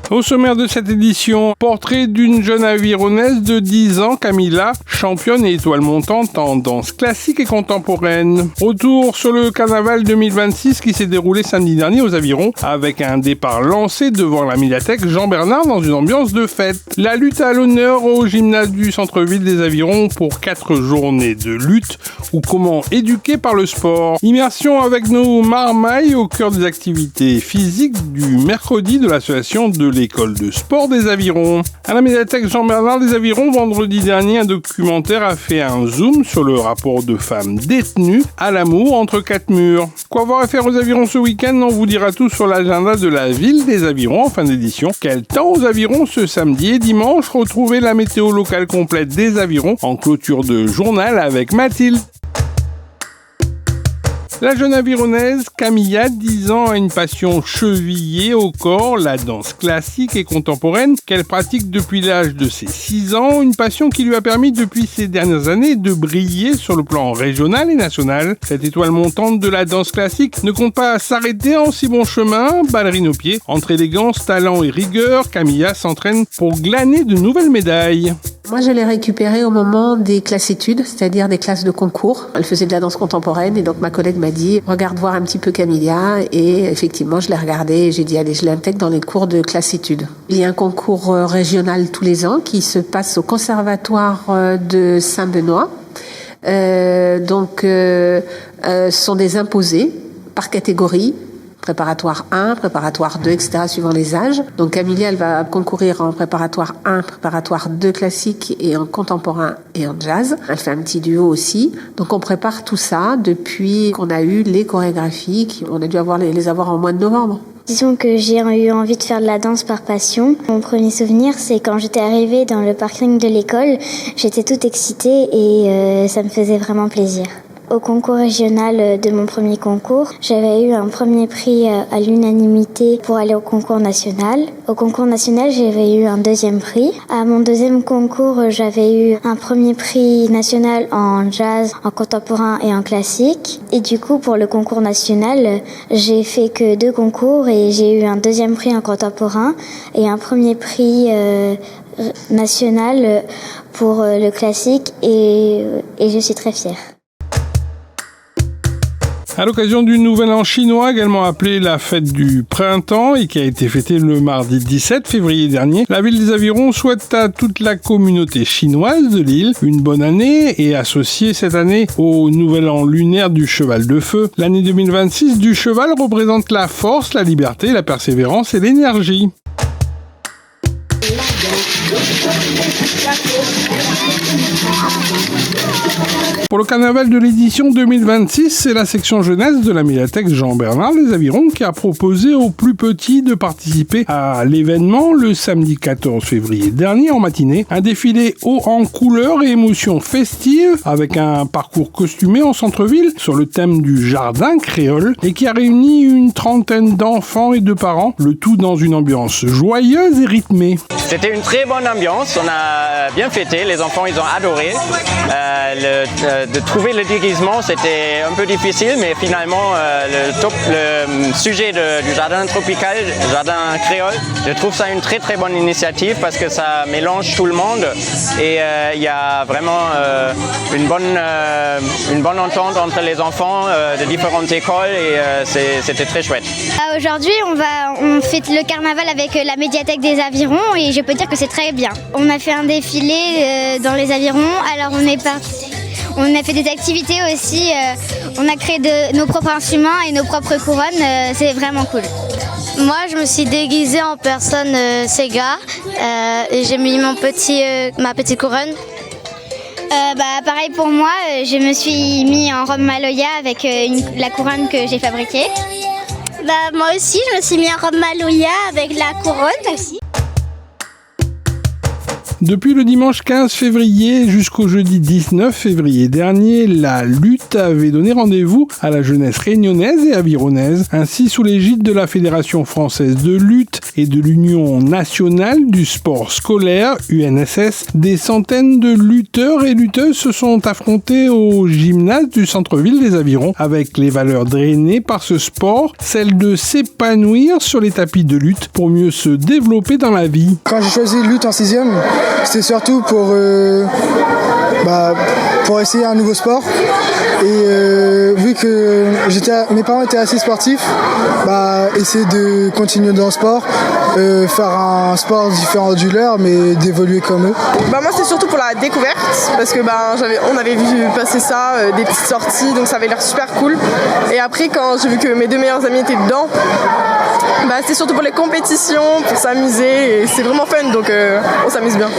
Au sommaire de cette édition, portrait d'une jeune avironnaise de 10 ans, Camilla, championne et étoile montante en danse classique et contemporaine. Retour sur le carnaval 2026 qui s'est déroulé samedi dernier aux Avirons avec un départ lancé devant la médiathèque Jean-Bernard dans une ambiance de fête. La lutte à l'honneur au gymnase du centre-ville des Avirons pour 4 journées de lutte ou comment éduquer par le sport. Immersion avec nos marmailles au cœur des activités physiques du mercredi de l'association de l'école de sport des Avirons. À la médiathèque Jean-Bernard des Avirons, vendredi dernier, un documentaire a fait un zoom sur le rapport de femmes détenues à l'amour entre 4 murs. Quoi voir et faire aux Avirons ce week-end, on vous dira tout sur l'agenda de la ville des Avirons en fin d'édition. Quel temps aux Avirons ce samedi et dimanche? Retrouvez la météo locale complète des Avirons en clôture de journal avec Mathilde. La jeune avironnaise Camilla, 10 ans, a une passion chevillée au corps, la danse classique et contemporaine qu'elle pratique depuis l'âge de ses 6 ans, une passion qui lui a permis depuis ces dernières années de briller sur le plan régional et national. Cette étoile montante de la danse classique ne compte pas s'arrêter en si bon chemin, ballerine aux pieds. Entre élégance, talent et rigueur, Camilla s'entraîne pour glaner de nouvelles médailles. Moi, je l'ai récupérée au moment des classes études, c'est-à-dire des classes de concours. Elle faisait de la danse contemporaine et donc ma collègue m'a dit « Regarde voir un petit peu Camilla » et effectivement, je l'ai regardée et j'ai dit « Allez, je l'intègre dans les cours de classe études ». Il y a un concours régional tous les ans qui se passe au conservatoire de Saint-Benoît. Ce sont des imposés par catégorie. Préparatoire 1, préparatoire 2, etc., suivant les âges. Donc Camilla, elle va concourir en préparatoire 1, préparatoire 2 classique et en contemporain et en jazz. Elle fait un petit duo aussi. Donc on prépare tout ça depuis qu'on a eu les chorégraphies. On a dû les avoir en mois de novembre. Disons que j'ai eu envie de faire de la danse par passion. Mon premier souvenir, c'est quand j'étais arrivée dans le parking de l'école. J'étais toute excitée et ça me faisait vraiment plaisir. Au concours régional de mon premier concours, j'avais eu un premier prix à l'unanimité pour aller au concours national. Au concours national, j'avais eu un deuxième prix. À mon deuxième concours, j'avais eu un premier prix national en jazz, en contemporain et en classique. Et du coup, pour le concours national, j'ai fait que 2 concours et j'ai eu un deuxième prix en contemporain et un premier prix national pour le classique et je suis très fière. À l'occasion du Nouvel An chinois, également appelé la fête du printemps et qui a été fêtée le mardi 17 février dernier, la ville des Avirons souhaite à toute la communauté chinoise de l'île une bonne année et associée cette année au Nouvel An lunaire du cheval de feu. L'année 2026 du cheval représente la force, la liberté, la persévérance et l'énergie. Pour le carnaval de l'édition 2026, c'est la section jeunesse de la médiathèque Jean-Bernard des Avirons qui a proposé aux plus petits de participer à l'événement le samedi 14 février dernier en matinée. Un défilé haut en couleurs et émotions festives avec un parcours costumé en centre-ville sur le thème du jardin créole et qui a réuni une trentaine d'enfants et de parents, le tout dans une ambiance joyeuse et rythmée. C'était une très bonne ambiance, on a bien fêté, les enfants ils ont adoré. De trouver le déguisement c'était un peu difficile, mais finalement le sujet du jardin tropical, jardin créole, je trouve ça une très très bonne initiative parce que ça mélange tout le monde et il y a vraiment une bonne entente entre les enfants de différentes écoles et c'était très chouette. Aujourd'hui on fête le carnaval avec la médiathèque des Avirons et je peux dire que c'est très bien. On a fait un défilé dans les Avirons, alors on a fait des activités aussi, on a créé nos propres instruments et nos propres couronnes, c'est vraiment cool. Moi je me suis déguisée en personne Sega et j'ai mis ma petite couronne. Pareil pour moi, je me suis mis en robe Maloya avec la couronne que j'ai fabriquée. Moi aussi, je me suis mis en robe Maloya avec la couronne aussi. Depuis le dimanche 15 février jusqu'au jeudi 19 février dernier, la lutte avait donné rendez-vous à la jeunesse réunionnaise et avironnaise. Ainsi, sous l'égide de la Fédération française de lutte et de l'Union nationale du sport scolaire, UNSS, des centaines de lutteurs et lutteuses se sont affrontés au gymnase du centre-ville des Avirons avec les valeurs drainées par ce sport, celle de s'épanouir sur les tapis de lutte pour mieux se développer dans la vie. Quand j'ai choisi lutte en 6e, c'était surtout pour essayer un nouveau sport. Et vu que mes parents étaient assez sportifs, essayer de continuer dans le sport, faire un sport différent du leur, mais d'évoluer comme eux. Moi, c'est surtout pour la découverte, parce que on avait vu passer ça, des petites sorties, donc ça avait l'air super cool. Et après, quand j'ai vu que mes deux meilleurs amis étaient dedans, c'est surtout pour les compétitions, pour s'amuser, et c'est vraiment fun, donc on s'amuse bien.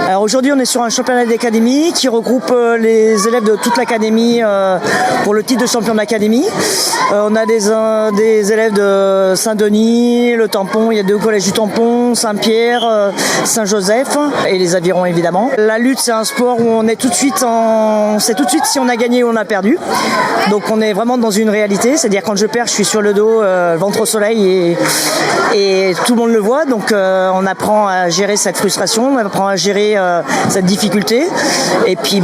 Alors aujourd'hui, on est sur un championnat d'académie qui regroupe les élèves de toute l'académie pour le titre de champion d'académie. On a des élèves de Saint-Denis, le Tampon, il y a 2 collèges du Tampon, Saint-Pierre, Saint-Joseph et les Avirons évidemment. La lutte, c'est un sport où on est tout de suite sait tout de suite si on a gagné ou on a perdu. Donc on est vraiment dans une réalité, c'est-à-dire quand je perds, je suis sur le dos, ventre au soleil et tout le monde le voit. Donc on apprend à gérer cette frustration, on apprend à gérer cette difficulté. Et puis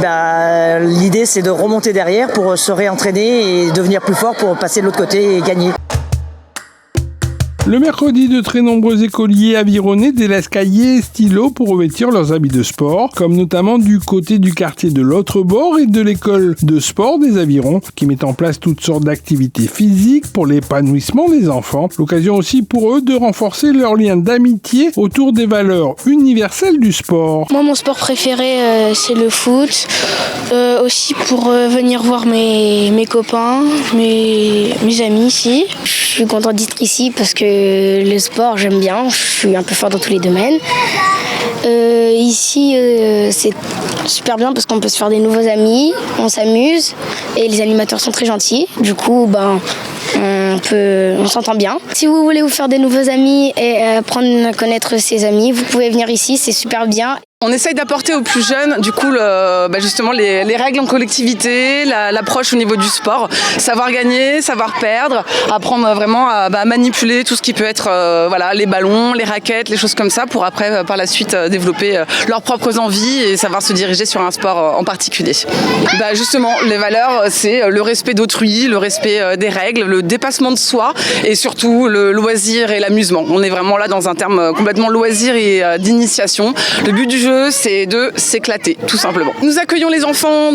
l'idée, c'est de remonter derrière pour se réentraîner et devenir plus fort pour passer de l'autre côté et gagner. Le mercredi, de très nombreux écoliers avironnais délaissent cahiers et stylos pour revêtir leurs habits de sport, comme notamment du côté du quartier de l'autre bord et de l'école de sport des Avirons, qui met en place toutes sortes d'activités physiques pour l'épanouissement des enfants. L'occasion aussi pour eux de renforcer leur lien d'amitié autour des valeurs universelles du sport. Moi, mon sport préféré, c'est le foot. Aussi pour venir voir mes copains, mes amis ici. Je suis contente d'être ici parce que le sport, j'aime bien. Je suis un peu fort dans tous les domaines. Ici, c'est super bien parce qu'on peut se faire des nouveaux amis, on s'amuse et les animateurs sont très gentils. Du coup, on s'entend bien. Si vous voulez vous faire des nouveaux amis et apprendre à connaître ses amis, vous pouvez venir ici, c'est super bien. On essaye d'apporter aux plus jeunes, du coup, justement les règles en collectivité, l'approche au niveau du sport, savoir gagner, savoir perdre, apprendre vraiment à manipuler tout ce qui peut être les ballons, les raquettes, les choses comme ça, pour après, par la suite, développer leurs propres envies et savoir se diriger sur un sport en particulier. Justement, les valeurs, c'est le respect d'autrui, le respect des règles, le dépassement de soi et surtout le loisir et l'amusement. On est vraiment là dans un terme complètement loisir et d'initiation. Le but du jeu, c'est de s'éclater, tout simplement. Nous accueillons les enfants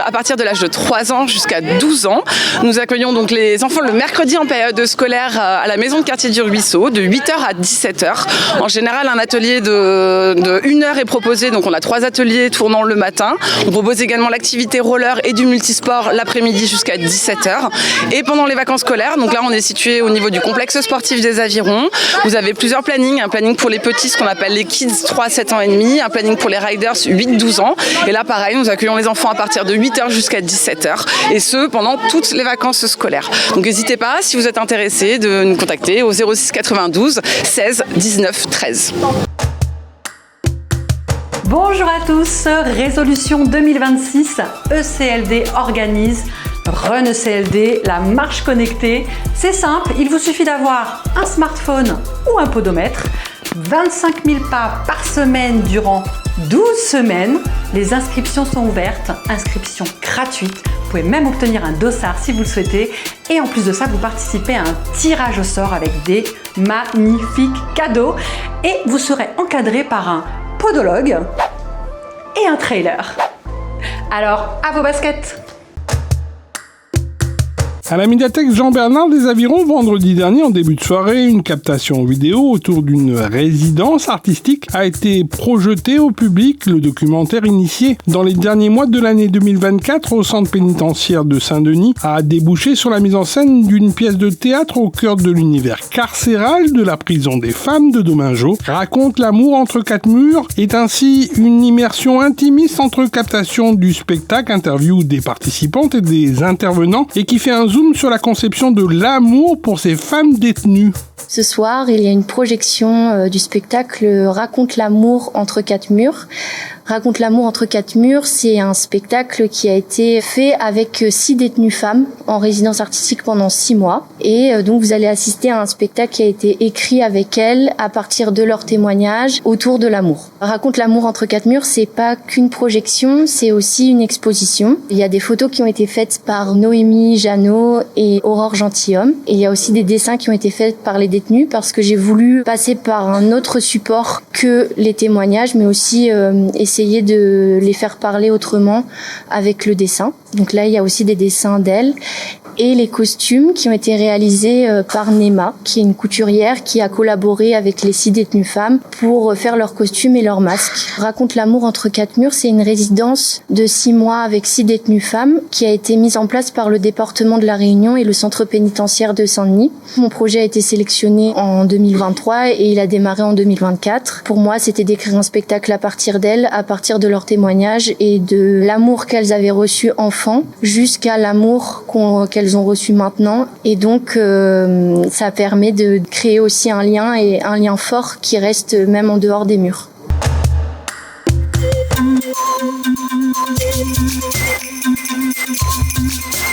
à partir de l'âge de 3 ans jusqu'à 12 ans. Nous accueillons donc les enfants le mercredi en période scolaire à la maison de quartier du Ruisseau, de 8h à 17h. En général, un atelier de 1 heure est proposé, donc on a 3 ateliers tournant le matin. On propose également l'activité roller et du multisport l'après-midi jusqu'à 17h. Et pendant les vacances scolaires, donc là on est situé au niveau du complexe sportif des Avirons. Vous avez plusieurs plannings, un planning pour les petits, ce qu'on appelle les kids 3-7 ans et demi, un planning pour les riders 8-12 ans. Et là, pareil, nous accueillons les enfants à partir de 8h jusqu'à 17h. Et ce, pendant toutes les vacances scolaires. Donc n'hésitez pas, si vous êtes intéressés, de nous contacter au 06 92 16 19 13. Bonjour à tous, résolution 2026, ECLD organise Run ECLD, la marche connectée. C'est simple, il vous suffit d'avoir un smartphone ou un podomètre, 25 000 pas par semaine durant 12 semaines. Les inscriptions sont ouvertes, inscription gratuite. Vous pouvez même obtenir un dossard si vous le souhaitez. Et en plus de ça, vous participez à un tirage au sort avec des magnifiques cadeaux. Et vous serez encadré par un podologue et un trailer. Alors, à vos baskets! À la médiathèque Jean-Bernard des Avirons, vendredi dernier, en début de soirée, une captation vidéo autour d'une résidence artistique a été projetée au public. Le documentaire initié dans les derniers mois de l'année 2024 au centre pénitentiaire de Saint-Denis a débouché sur la mise en scène d'une pièce de théâtre au cœur de l'univers carcéral de la prison des femmes de Domingo. Raconte l'amour entre 4 murs, est ainsi une immersion intimiste entre captation du spectacle, interview des participantes et des intervenants, et qui fait un zoom sur la conception de l'amour pour ces femmes détenues. Ce soir, il y a une projection du spectacle Raconte l'amour entre quatre murs. Raconte l'amour entre quatre murs, c'est un spectacle qui a été fait avec 6 détenues femmes en résidence artistique pendant 6 mois. Et donc vous allez assister à un spectacle qui a été écrit avec elles à partir de leurs témoignages autour de l'amour. Raconte l'amour entre quatre murs, c'est pas qu'une projection, c'est aussi une exposition. Il y a des photos qui ont été faites par Noémie Jeannot et Aurore Gentilhomme. Et il y a aussi des dessins qui ont été faits par les détenus parce que j'ai voulu passer par un autre support que les témoignages, mais aussi essayer de les faire parler autrement avec le dessin. Donc là, il y a aussi des dessins d'elles et les costumes qui ont été réalisés par Nema, qui est une couturière qui a collaboré avec les 6 détenues femmes pour faire leurs costumes et leurs masques. Raconte l'amour entre quatre murs, c'est une résidence de 6 mois avec 6 détenues femmes qui a été mise en place par le département de La Réunion et le centre pénitentiaire de Saint-Denis. Mon projet a été sélectionné en 2023 et il a démarré en 2024. Pour moi, c'était d'écrire un spectacle à partir d'elles, à partir de leurs témoignages et de l'amour qu'elles avaient reçu enfant jusqu'à l'amour qu'elles ont reçu maintenant. Et donc, ça permet de créer aussi un lien et un lien fort qui reste même en dehors des murs.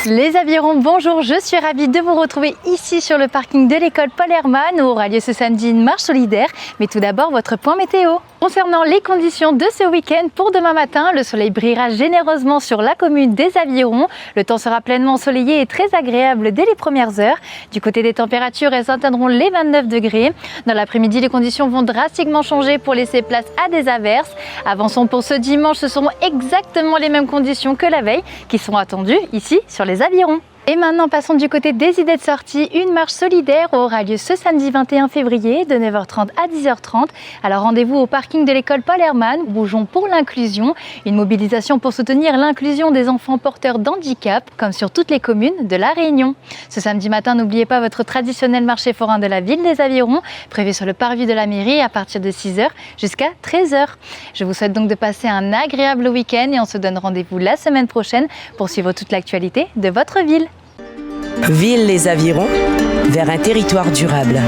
Les avirons, bonjour, je suis ravie de vous retrouver ici sur le parking de l'école Paul Hermann où aura lieu ce samedi une marche solidaire. Mais tout d'abord, votre point météo. Concernant les conditions de ce week-end, pour demain matin, le soleil brillera généreusement sur la commune des Avirons. Le temps sera pleinement ensoleillé et très agréable dès les premières heures. Du côté des températures, elles atteindront les 29 degrés. Dans l'après-midi, les conditions vont drastiquement changer pour laisser place à des averses. Avançons pour ce dimanche, ce seront exactement les mêmes conditions que la veille qui sont attendues ici sur les Avirons. Et maintenant, passons du côté des idées de sortie. Une marche solidaire aura lieu ce samedi 21 février de 9h30 à 10h30. Alors rendez-vous au parking de l'école Paul Hermann. Bougeons pour l'inclusion. Une mobilisation pour soutenir l'inclusion des enfants porteurs d'handicap, comme sur toutes les communes de La Réunion. Ce samedi matin, n'oubliez pas votre traditionnel marché forain de la ville des Avirons, prévu sur le parvis de la mairie à partir de 6h jusqu'à 13h. Je vous souhaite donc de passer un agréable week-end et on se donne rendez-vous la semaine prochaine pour suivre toute l'actualité de votre ville. Ville les Avirons, vers un territoire durable.